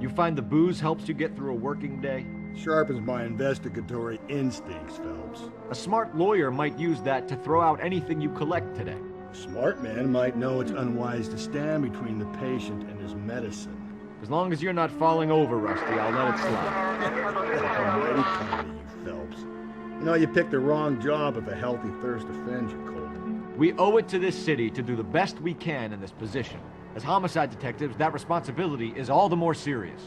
You find the booze helps you get through a working day? Sharpens my investigatory instincts, Phelps. A smart lawyer might use that to throw out anything you collect today. A smart man might know it's unwise to stand between the patient and his medicine. As long as you're not falling over, Rusty, I'll let it slide. Almighty comedy, you Phelps. You know, you picked the wrong job if a healthy thirst offends you, Colton. We owe it to this city to do the best we can in this position. As homicide detectives, that responsibility is all the more serious.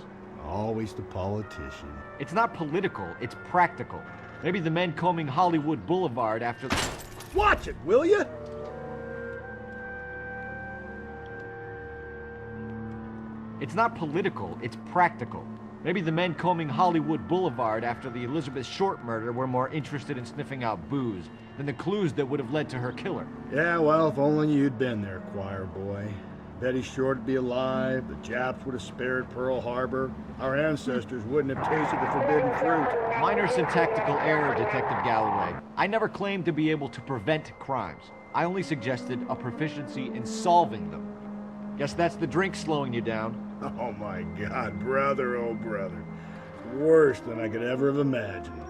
Always the politician. It's not political, it's practical. Maybe the men combing Hollywood Boulevard after the... Watch it, will you? It's not political, it's practical. Maybe the men combing Hollywood Boulevard after the Elizabeth Short murder were more interested in sniffing out booze than the clues that would have led to her killer. Yeah, well, if only you'd been there, choir boy. Betty Short would be alive, the Japs would have spared Pearl Harbor, our ancestors wouldn't have tasted the forbidden fruit. Minor syntactical error, Detective Galloway. I never claimed to be able to prevent crimes. I only suggested a proficiency in solving them. Guess that's the drink slowing you down. Oh my God, brother, oh brother. Worse than I could ever have imagined.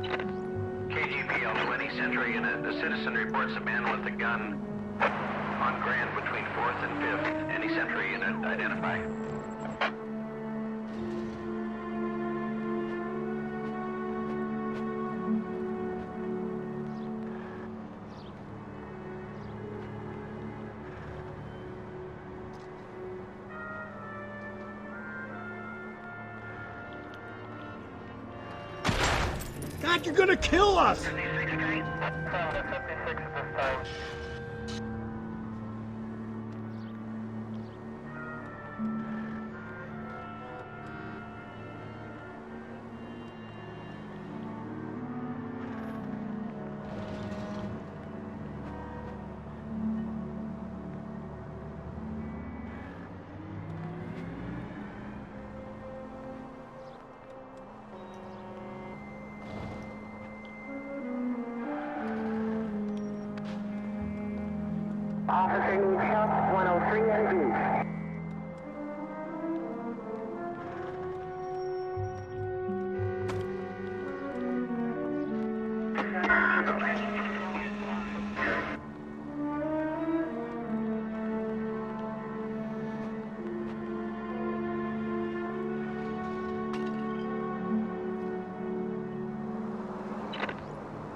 KGPL 20 Century Unit. The citizen reports a man with a gun on Grand between 4th and 5th. Any Century Unit identify. God, you're gonna kill us! 56 Street. 56 at this time. Officer needs help, 103 NG.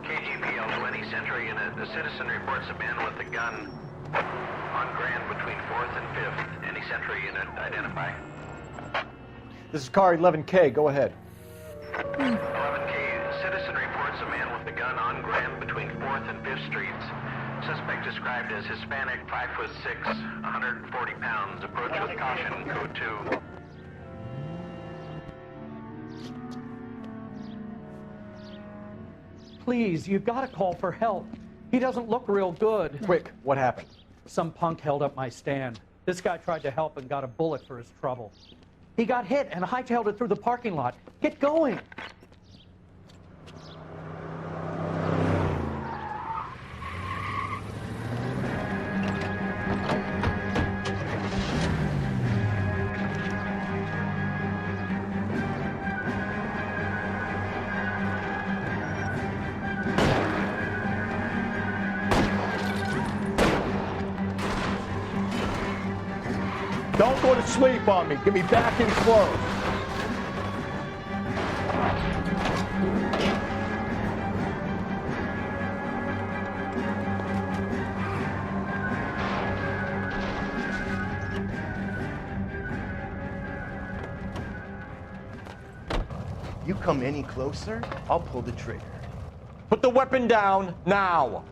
KGPL 20 Century Unit. The citizen reports a man with a gun on Grand between 4th and 5th. Any Century Unit identify. This is car 11K. Go ahead. 11K. Citizen reports a man with a gun on Grand between 4th and 5th Streets. Suspect described as Hispanic, 5'6", 140 pounds. Approach with caution. Code 2. Please, you gotta call for help. He doesn't look real good. Quick, what happened? Some punk held up my stand. This guy tried to help and got a bullet for his trouble. He got hit and hightailed it through the parking lot. Get going! Don't go to sleep on me. Get me back in close. You come any closer, I'll pull the trigger. Put the weapon down now.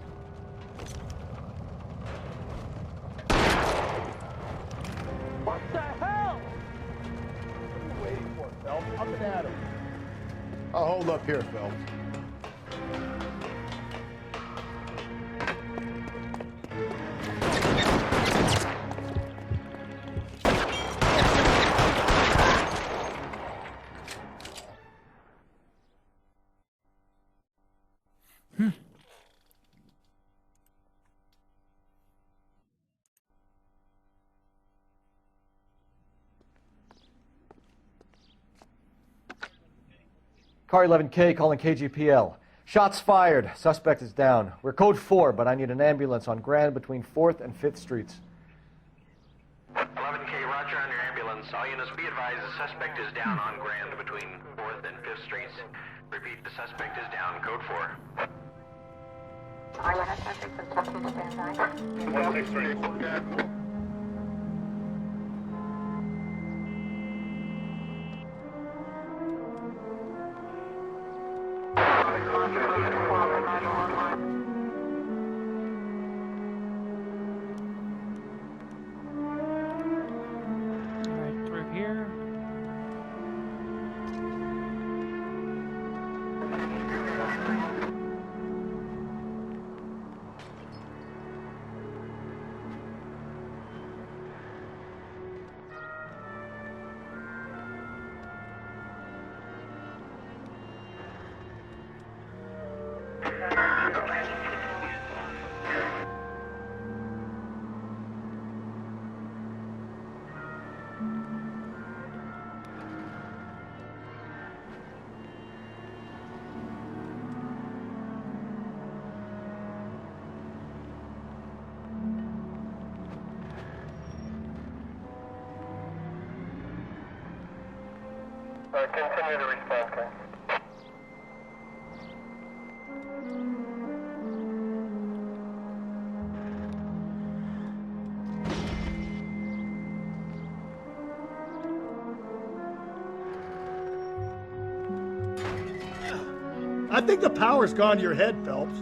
What the hell? What are you waiting for, Phelps? Up and at him. I'll hold up here, Phelps. Car 11K calling KGPL. Shots fired. Suspect is down. We're code 4, but I need an ambulance on Grand between 4th and 5th Streets. 11K, roger on your ambulance. All units be advised the suspect is down on Grand between 4th and 5th Streets. Repeat, the suspect is down, code 4. Right through here. Continue to respond, sir. I think the power's gone to your head, Phelps.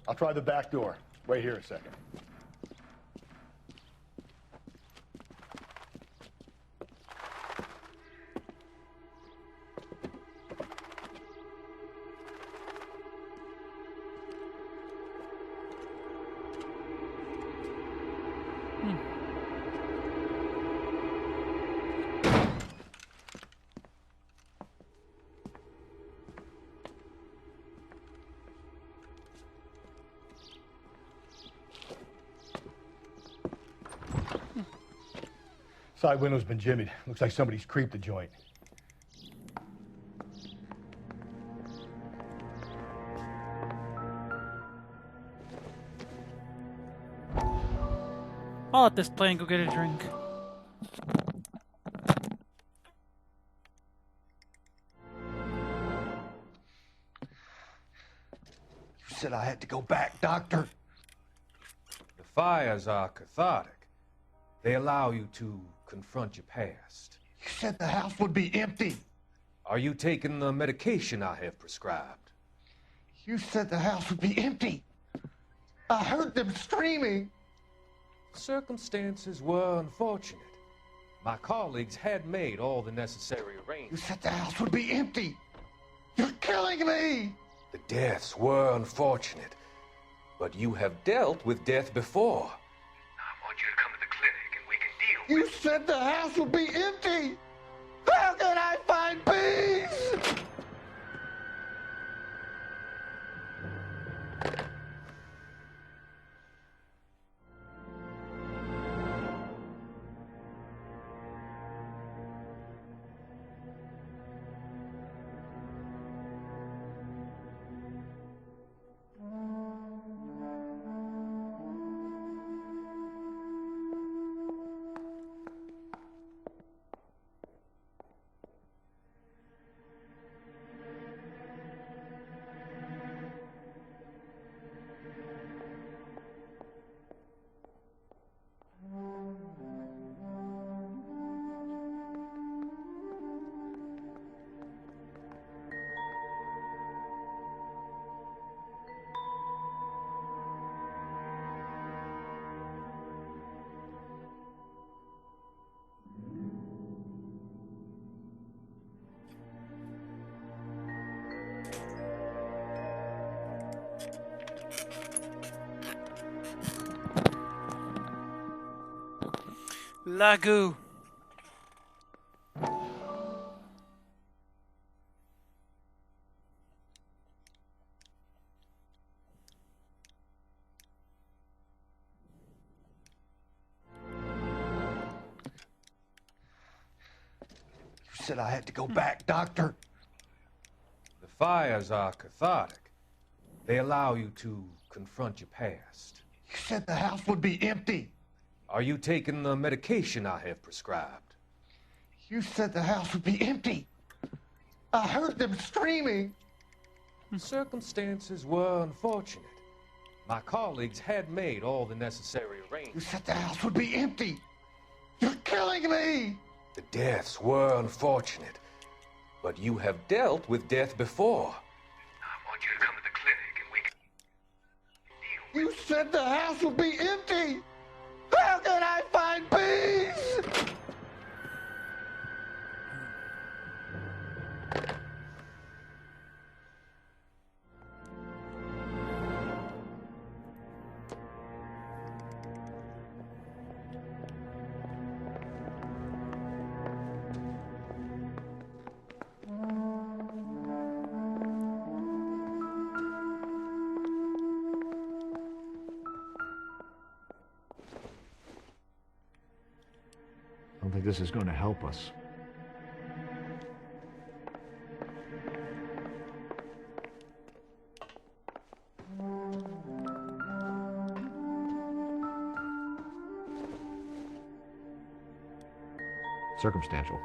I'll try the back door. Wait here a second. Side window's been jimmied. Looks like somebody's creeped the joint. I'll let this plane go get a drink. You said I had to go back, Doctor. The fires are cathartic. They allow you to confront your past. You said the house would be empty. Are you taking the medication I have prescribed? You said the house would be empty. I heard them screaming. Circumstances were unfortunate. My colleagues had made all the necessary You arrangements. said the house would be empty. You're killing me. The deaths were unfortunate, but you have dealt with death before. I want you to come to the clinic and we can deal You with it. said the house would be empty. How can I find peace? Lagu. You said I had to go back, Doctor. The fires are cathartic. They allow you to confront your past. You said the house would be empty. Are you taking the medication I have prescribed? You said the house would be empty. I heard them screaming. Circumstances were unfortunate. My colleagues had made all the necessary You arrangements. said the house would be empty. You're killing me. The deaths were unfortunate, but you have dealt with death before. I want you to come to the clinic and we can deal with You said the house would be empty. How can I find peace? I don't think this is going to help us. Circumstantial.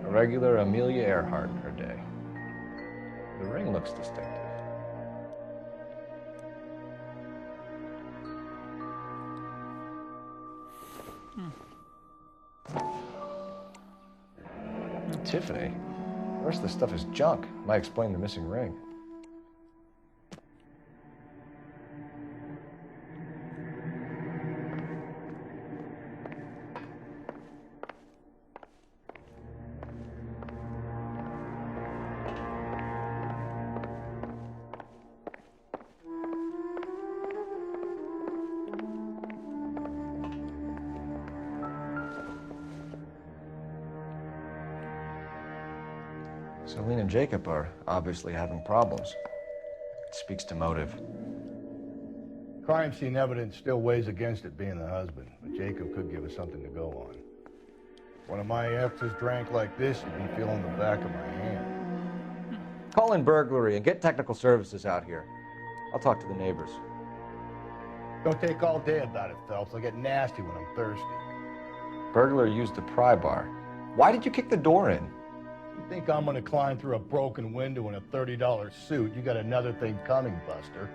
A regular Amelia Earhart in her day. The ring looks distinctive. Tiffany. The rest of the stuff is junk. Might explain the missing ring. Celine and Jacob are obviously having problems. It speaks to motive. Crime scene evidence still weighs against it being the husband, but Jacob could give us something to go on. If one of my exes drank like this, you'd be feeling the back of my hand. Call in burglary and get technical services out here. I'll talk to the neighbors. Don't take all day about it, Phelps. I'll get nasty when I'm thirsty. Burglar used the pry bar. Why did you kick the door in? You think I'm gonna climb through a broken window in a $30 suit? You got another thing coming, Buster.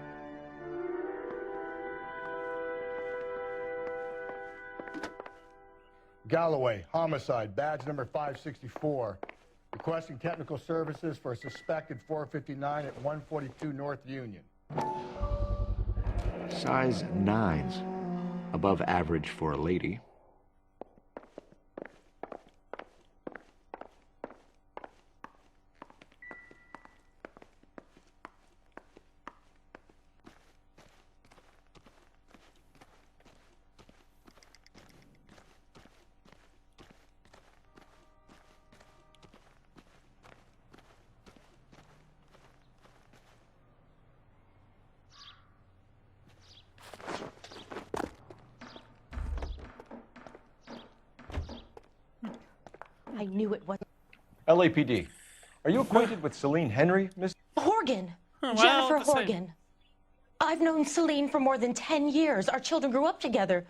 Galloway, homicide, badge number 564. Requesting technical services for a suspected 459 at 142 North Union. Size 9s. Above average for a lady. I knew it wasn't. LAPD. Are you acquainted with Celine Henry, Miss? Horgan! Well, Jennifer the same. Horgan. I've known Celine for more than 10 years. Our children grew up together.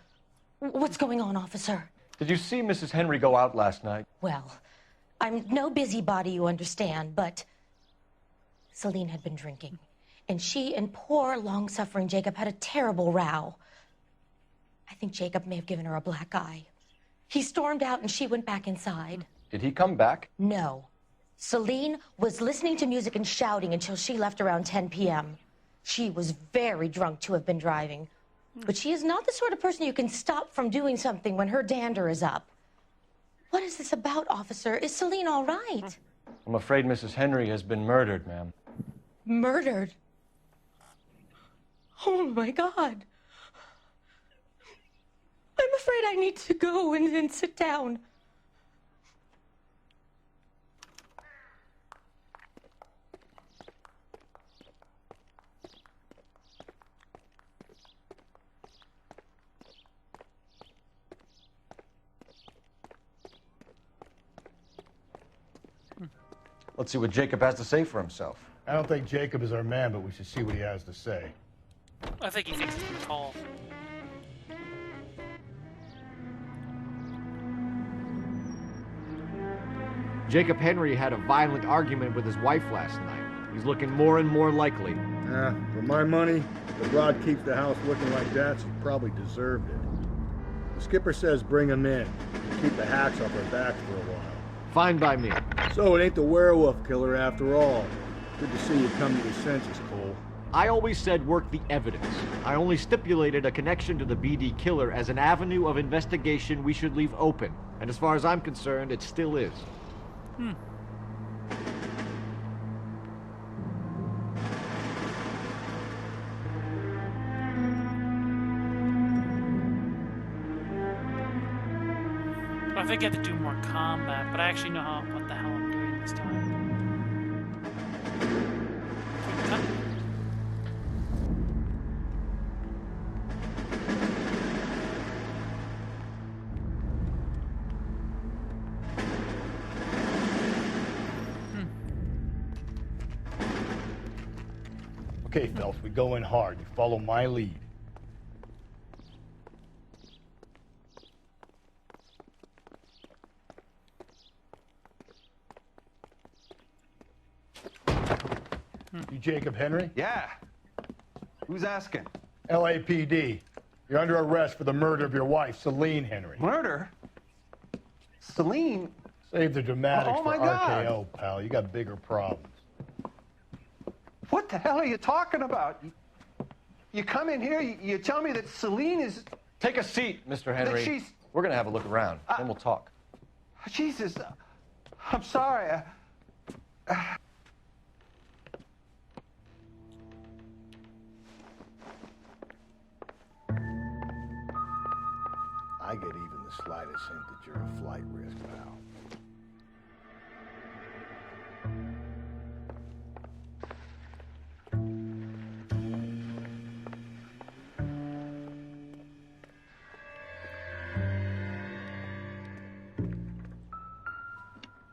What's going on, officer? Did you see Mrs. Henry go out last night? Well, I'm no busybody, you understand, but Celine had been drinking. And she and poor, long-suffering Jacob had a terrible row. I think Jacob may have given her a black eye. He stormed out and she went back inside. Did he come back? No. Celine was listening to music and shouting until she left around 10 p.m. She was very drunk to have been driving. But she is not the sort of person you can stop from doing something when her dander is up. What is this about, officer? Is Celine all right? I'm afraid Mrs. Henry has been murdered, ma'am. Murdered? Oh my God. I'm afraid I need to go and sit down. Let's see what Jacob has to say for himself. I don't think Jacob is our man, but we should see what he has to say. I think he thinks it's a call. Jacob Henry had a violent argument with his wife last night. He's looking more and more likely. For my money, if the broad keeps the house looking like that, she probably deserved it. The skipper says bring him in. Keep the hacks off her back for a while. Fine by me. So it ain't the werewolf killer after all. Good to see you come to your senses, Cole. I always said work the evidence. I only stipulated a connection to the BD killer as an avenue of investigation we should leave open. And as far as I'm concerned, it still is. I think I have to do more combat, but I actually know what the hell I'm doing this time. Okay, Phelps, we go in hard. You follow my lead. You Jacob Henry? Yeah. Who's asking? LAPD. You're under arrest for the murder of your wife, Celine Henry. Murder? Celine? Save the dramatics Oh, for my God. RKO, pal. You got bigger problems. What the hell are you talking about? You come in here, you tell me that Celine is... Take a seat, Mr. Henry. she's... We're gonna have a look around, then we'll talk. Jesus, I'm sorry. I get even the slightest hint that you're a flight risk, pal.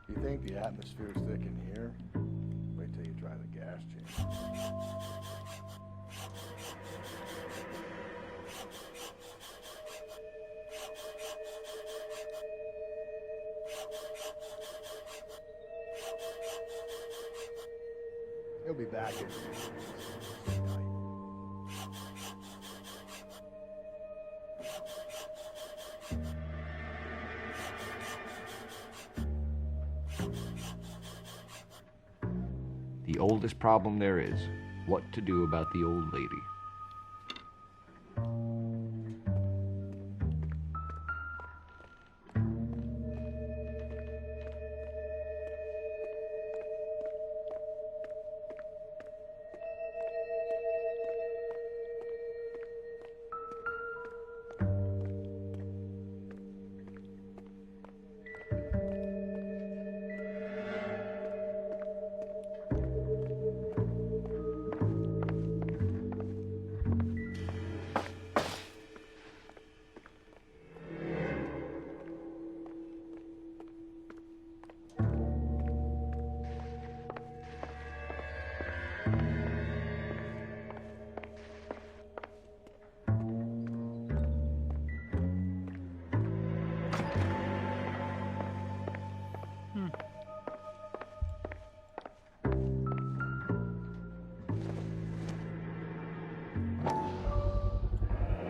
You think the atmosphere's thick in here? Wait till you try the gas chamber. He'll be back in. The oldest problem there is, what to do about the old lady.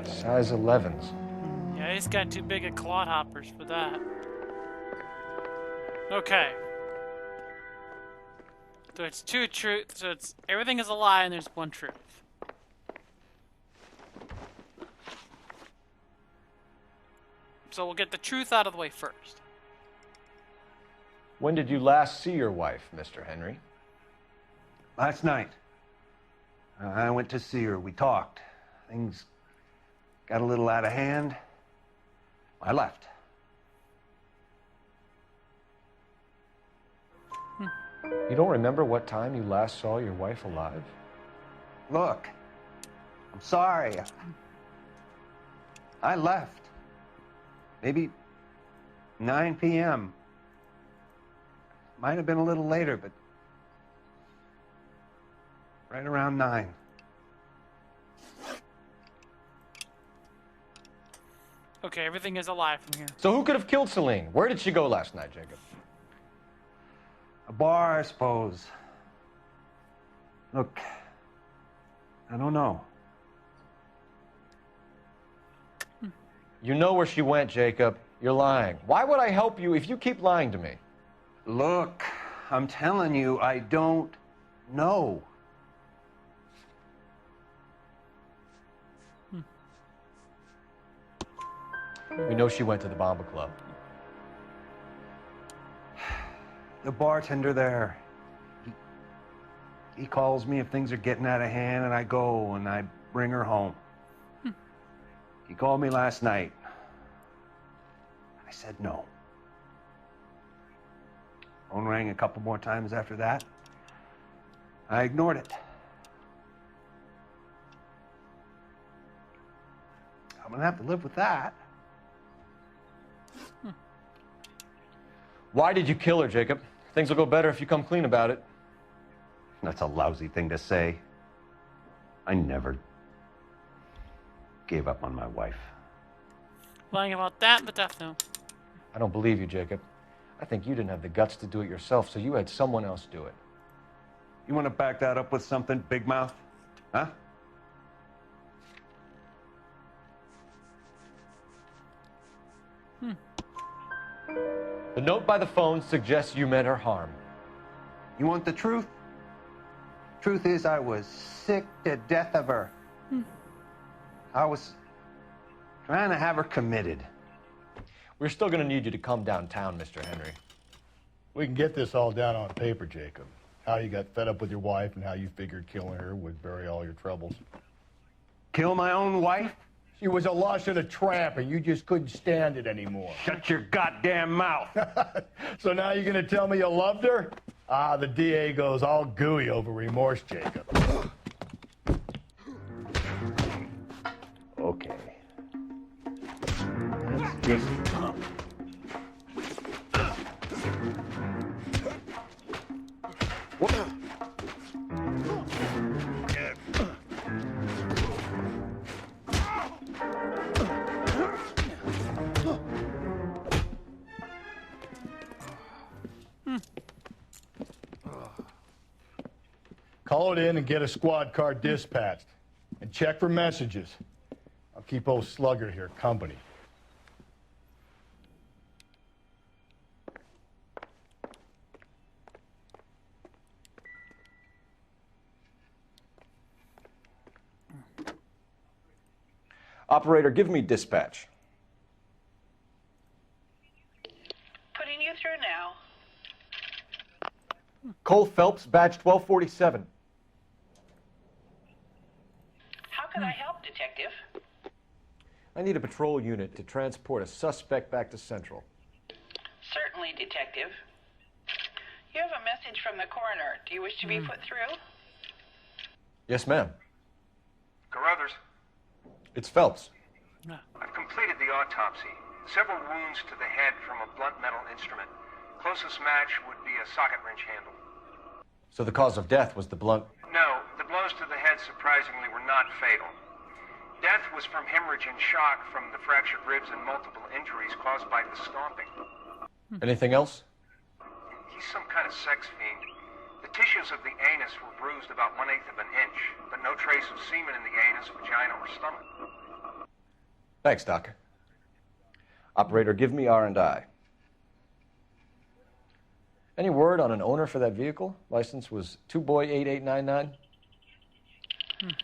Size 11s. Yeah, he's got too big of clod hoppers for that. Okay. So it's two truths. So it's everything is a lie and there's one truth. So we'll get the truth out of the way first. When did you last see your wife, Mr. Henry? Last night. I went to see her. We talked. Things got a little out of hand. I left. You don't remember what time you last saw your wife alive? Look, I'm sorry. I left. Maybe 9 p.m. Might have been a little later, but right around 9. Okay, everything is alive from here. So who could have killed Celine? Where did she go last night, Jacob? A bar, I suppose. Look, I don't know. You know where she went, Jacob. You're lying. Why would I help you if you keep lying to me? Look, I'm telling you, I don't know. We know she went to the Bomba Club. The bartender there, he calls me if things are getting out of hand, and I go and I bring her home. He called me last night. I said no. Phone rang a couple more times after that. I ignored it. I'm gonna have to live with that. Why did you kill her, Jacob? Things will go better if you come clean about it. That's a lousy thing to say. I never gave up on my wife. Lying about that, but that's no. I don't believe you, Jacob. I think you didn't have the guts to do it yourself, so you had someone else do it. You want to back that up with something, big mouth? Huh? The note by the phone suggests you meant her harm. You want the truth? Truth is, I was sick to death of her. I was trying to have her committed. We're still going to need you to come downtown, Mr. Henry. We can get this all down on paper, Jacob. How you got fed up with your wife and how you figured killing her would bury all your troubles. Kill my own wife? She was a lush and a tramp, and you just couldn't stand it anymore. Shut your goddamn mouth. So now you're going to tell me you loved her? Ah, the DA goes all gooey over remorse, Jacob. Okay. Let's just... What? Call it in and get a squad car dispatched. And check for messages. I'll keep old Slugger here company. Operator, give me dispatch. Putting you through now. Cole Phelps, badge 1247. How can I help, Detective? I need a patrol unit to transport a suspect back to Central. Certainly, Detective. You have a message from the coroner. Do you wish to be put through? Yes, ma'am. Carruthers, It's Phelps. I've completed the autopsy. Several wounds to the head from a blunt metal instrument. Closest match would be a socket wrench handle. So the cause of death was the blunt... No, the blows to the head surprisingly were not fatal. Death was from hemorrhage and shock from the fractured ribs and multiple injuries caused by the stomping. Anything else? He's some kind of sex fiend. The tissues of the anus were bruised about 1/8 of an inch, but no trace of semen in the anus, vagina, or stomach. Thanks, Doc. Operator, give me R&I. Any word on an owner for that vehicle? License was 2boy8899.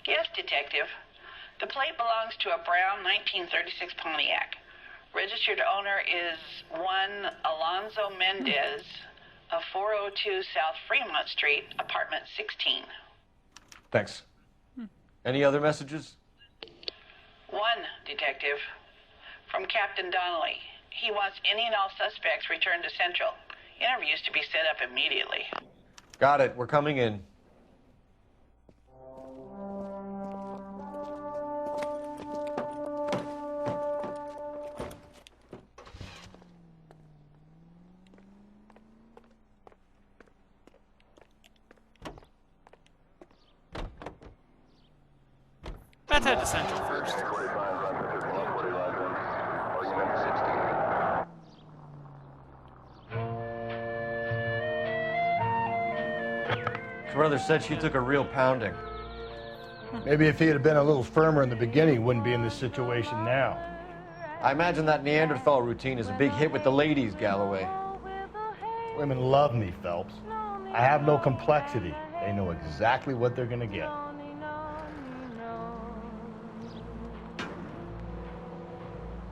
Yes, Detective. The plate belongs to a brown 1936 Pontiac. Registered owner is one Alonzo Mendez, of 402 South Fremont Street, apartment 16. Thanks. Any other messages? One, Detective. From Captain Donnelly. He wants any and all suspects returned to Central. Interviews to be set up immediately. Got it. We're coming in. Let's head to Central first. His brother said she took a real pounding. Maybe if he had been a little firmer in the beginning, he wouldn't be in this situation now. I imagine that Neanderthal routine is a big hit with the ladies, Galloway. Women love me, Phelps. I have no complexity. They know exactly what they're gonna get.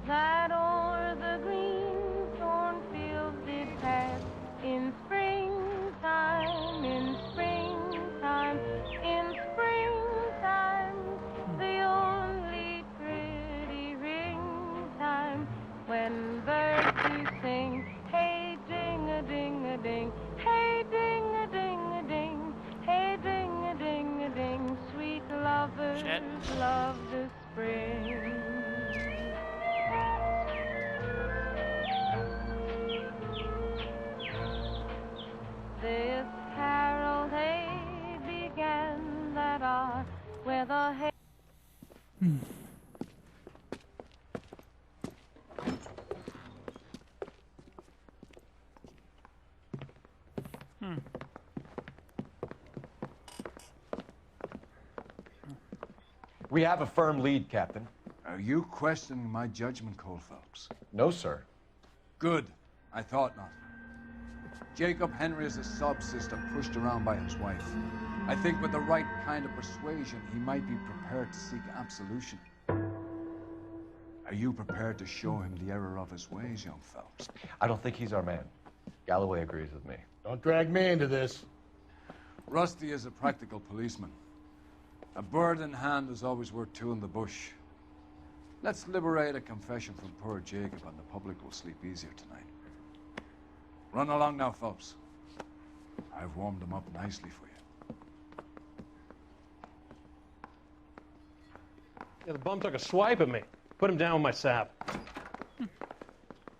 That o'er the green cornfields did pass in springtime, in springtime, in springtime, the only pretty ring-time when birds do sing, hey ding-a-ding-a-ding, hey ding-a-ding-a-ding, hey ding-a-ding-a-ding, sweet lovers love the spring. This carol they began that are where the hay. We have a firm lead, Captain. Are you questioning my judgment call, Phelps? No, sir. Good. I thought not. Jacob Henry is a sub-sister pushed around by his wife. I think with the right kind of persuasion, he might be prepared to seek absolution. Are you prepared to show him the error of his ways, young Phelps? I don't think he's our man. Galloway agrees with me. Don't drag me into this. Rusty is a practical policeman. A bird in hand is always worth two in the bush. Let's liberate a confession from poor Jacob, and the public will sleep easier tonight. Run along now, Phelps. I've warmed them up nicely for you. Yeah, the bum took a swipe at me. Put him down with my sap.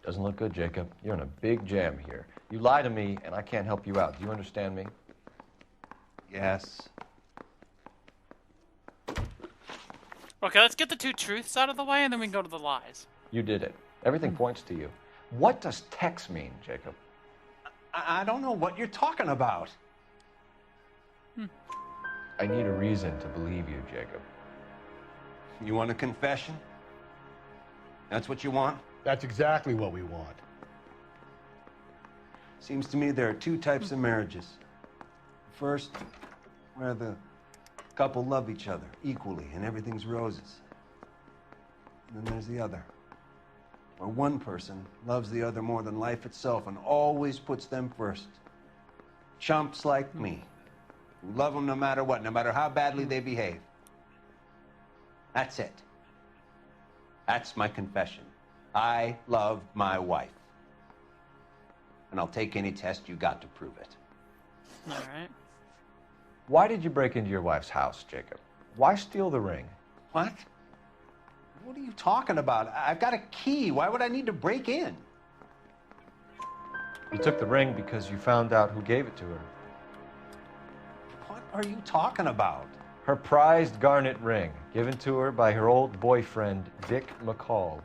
Doesn't look good, Jacob. You're in a big jam here. You lie to me, and I can't help you out. Do you understand me? Yes. Okay, let's get the two truths out of the way, and then we can go to the lies. You did it. Everything points to you. What does Tex mean, Jacob? I don't know what you're talking about. I need a reason to believe you, Jacob. You want a confession? That's what you want? That's exactly what we want. Seems to me there are two types of marriages. First, where the couple love each other equally and everything's roses. And then there's the other, where one person loves the other more than life itself and always puts them first. Chumps like me, who love them no matter what, no matter how badly they behave. That's it. That's my confession. I love my wife. And I'll take any test you got to prove it. All right. Why did you break into your wife's house, Jacob? Why steal the ring? What? What are you talking about? I've got a key. Why would I need to break in? You took the ring because you found out who gave it to her. What are you talking about? Her prized garnet ring, given to her by her old boyfriend, Dick McCall.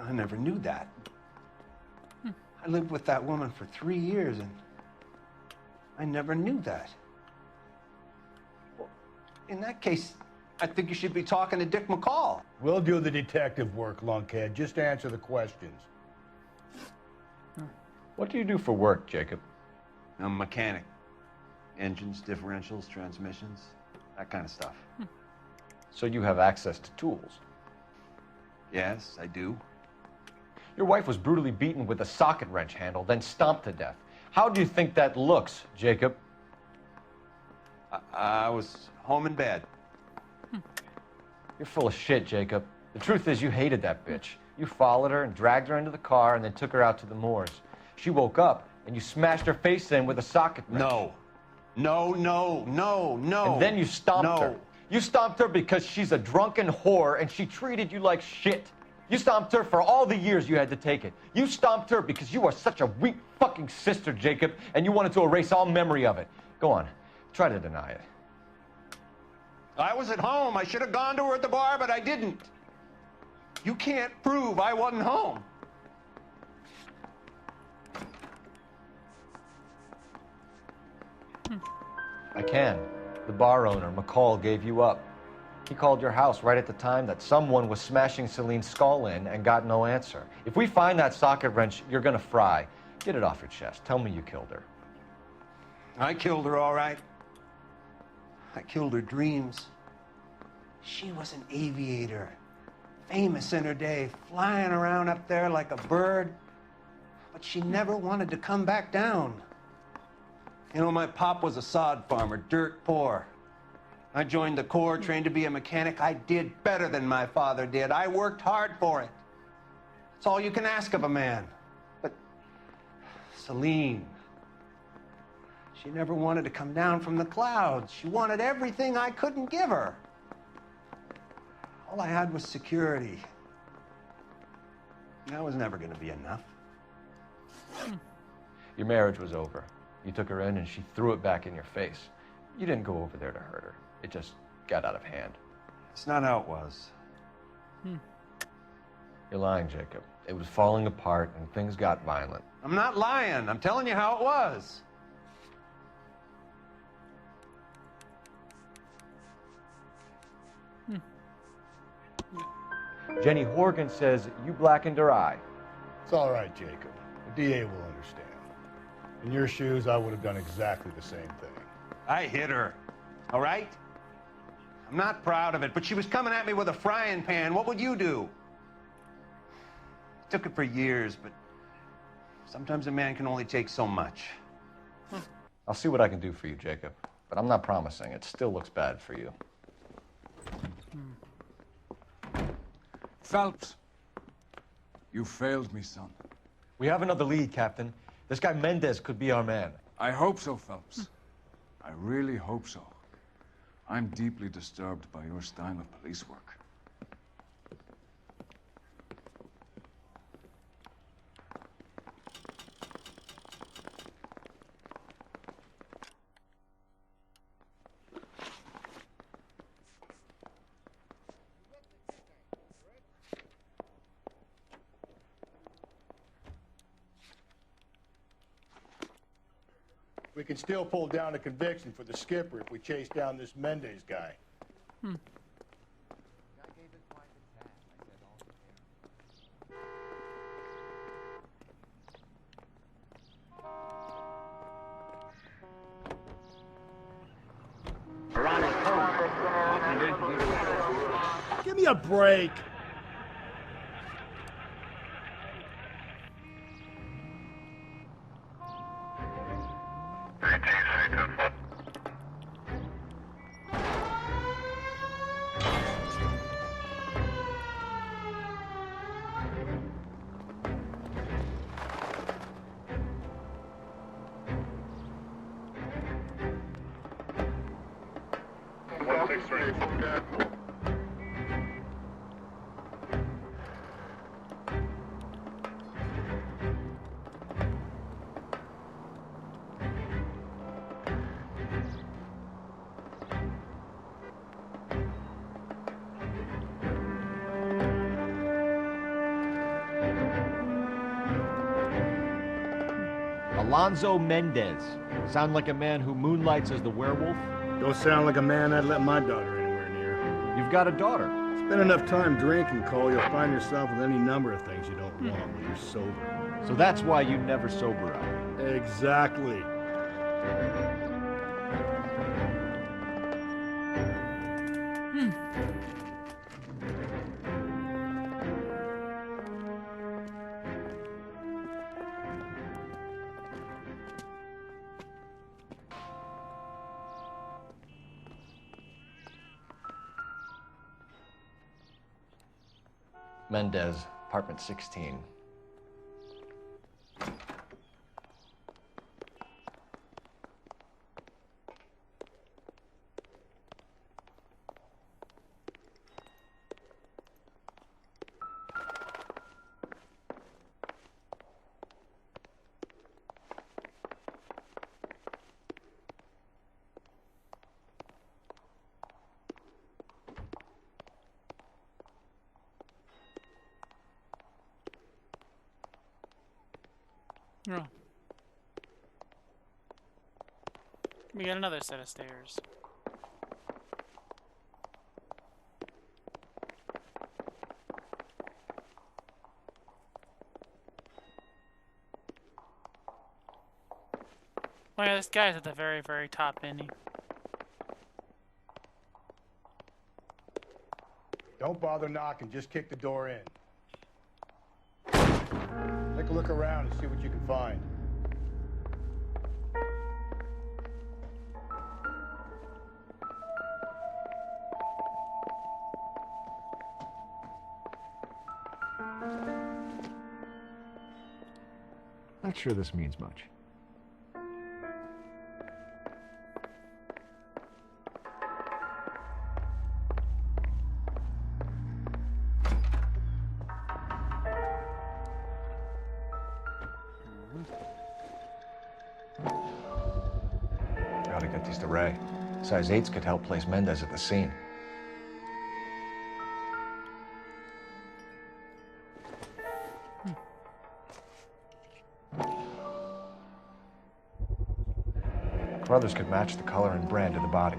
I never knew that. I lived with that woman for 3 years, and I never knew that. Well, in that case, I think you should be talking to Dick McCall. We'll do the detective work, lunkhead. Just answer the questions. What do you do for work, Jacob? I'm a mechanic. Engines, differentials, transmissions, that kind of stuff. So you have access to tools? Yes, I do. Your wife was brutally beaten with a socket wrench handle, then stomped to death. How do you think that looks, Jacob? I was home in bed. You're full of shit, Jacob. The truth is you hated that bitch. You followed her and dragged her into the car and then took her out to the moors. She woke up and you smashed her face in with a socket wrench. No. And then you stomped her. You stomped her because she's a drunken whore and she treated you like shit. You stomped her for all the years you had to take it. You stomped her because you are such a weak fucking sister, Jacob, and you wanted to erase all memory of it. Go on. Try to deny it. I was at home. I should have gone to her at the bar, but I didn't. You can't prove I wasn't home. I can. The bar owner, McCall, gave you up. He called your house right at the time that someone was smashing Celine's skull in and got no answer. If we find that socket wrench, you're gonna fry. Get it off your chest. Tell me you killed her. I killed her, all right. I killed her dreams. She was an aviator, famous in her day, flying around up there like a bird, but she never wanted to come back down. You know, my pop was a sod farmer, dirt poor. I joined the Corps, trained to be a mechanic. I did better than my father did. I worked hard for it. It's all you can ask of a man. But Celine, she never wanted to come down from the clouds. She wanted everything I couldn't give her. All I had was security. That was never going to be enough. Your marriage was over. You took her in and she threw it back in your face. You didn't go over there to hurt her. It just got out of hand. It's not how it was. You're lying, Jacob. It was falling apart and things got violent. I'm not lying. I'm telling you how it was. Jenny Horgan says you blackened her eye. It's all right, Jacob. The DA will understand. In your shoes, I would have done exactly the same thing. I hit her, all right? I'm not proud of it, but she was coming at me with a frying pan. What would you do? Took it for years, but sometimes a man can only take so much. I'll see what I can do for you, Jacob. But I'm not promising. It still looks bad for you. Phelps, you failed me, son. We have another lead, Captain. This guy Mendez could be our man. I hope so, Phelps. I really hope so. I'm deeply disturbed by your style of police work. We can still pull down a conviction for the skipper if we chase down this Mendez guy. Give me a break. Alonzo Mendez. Sound like a man who moonlights as the werewolf? Don't sound like a man I'd let my daughter anywhere near. You've got a daughter. Spend enough time drinking, Cole, you'll find yourself with any number of things you don't want when you're sober. So that's why you never sober up. Exactly. Mendez, apartment 16. Oh. We got another set of stairs. Oh yeah, this guy's at the very, very top, isn't he? Don't bother knocking, just kick the door in. Take a look around and see what you can find. Not sure this means much. Gotta get these to Ray. Size 8s could help place Mendez at the scene. Carruthers could match the color and brand of the body.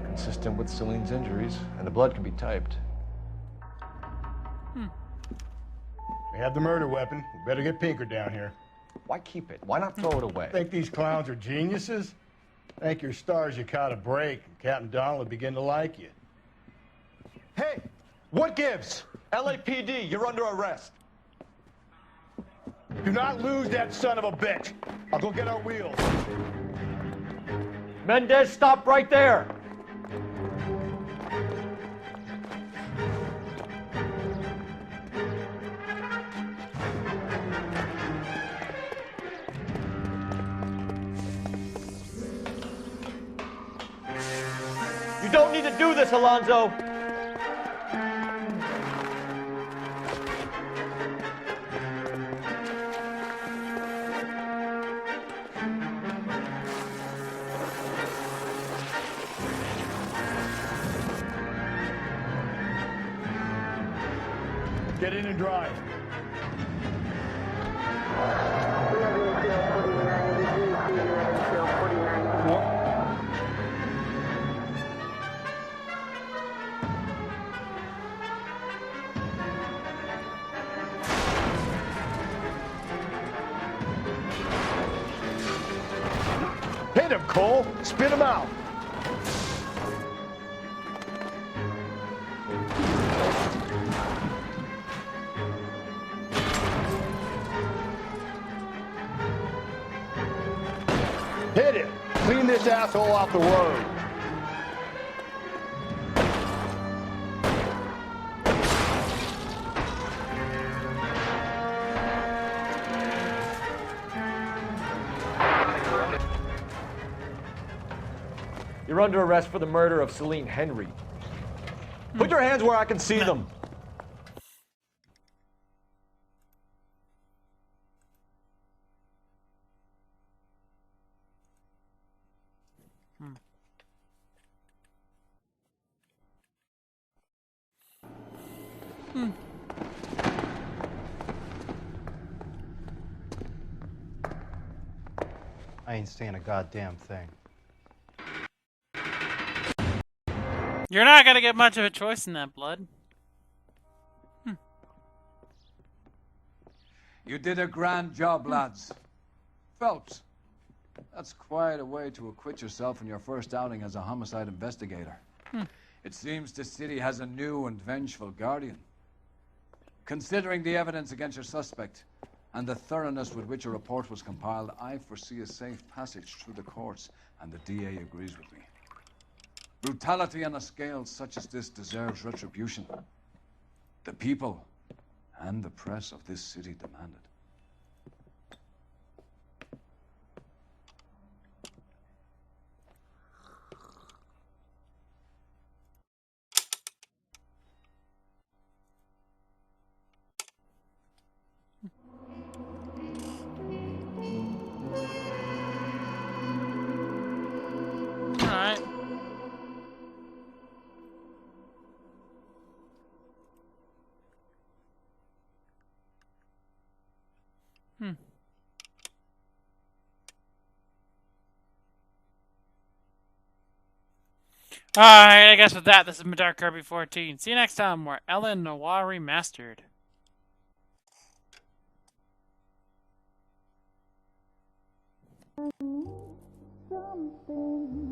Consistent with Celine's injuries, and the blood can be typed. We have the murder weapon. We better get Pinker down here. Why keep it? Why not throw it away? Think these clowns are geniuses? Thank your stars you caught a break, and Captain Donald will begin to like you. Hey, what gives? LAPD, you're under arrest. Do not lose that son of a bitch. I'll go get our wheels. Mendez, stop right there! You don't need to do this, Alonzo! Get in and drive. Hit him, Cole. Spit him out. Hit it. Clean this asshole off the road. You're under arrest for the murder of Celine Henry. Put your hands where I can see them. I ain't saying a goddamn thing. You're not gonna get much of a choice in that, Blood. You did a grand job, lads. Phelps, that's quite a way to acquit yourself in your first outing as a homicide investigator. It seems the city has a new and vengeful guardian. Considering the evidence against your suspect, and the thoroughness with which a report was compiled, I foresee a safe passage through the courts, and the DA agrees with me. Brutality on a scale such as this deserves retribution. The people and the press of this city demand it. Alright. Alright, I guess with that, this is Dark Kirby 14. See you next time, more Ellen Noire Remastered. Something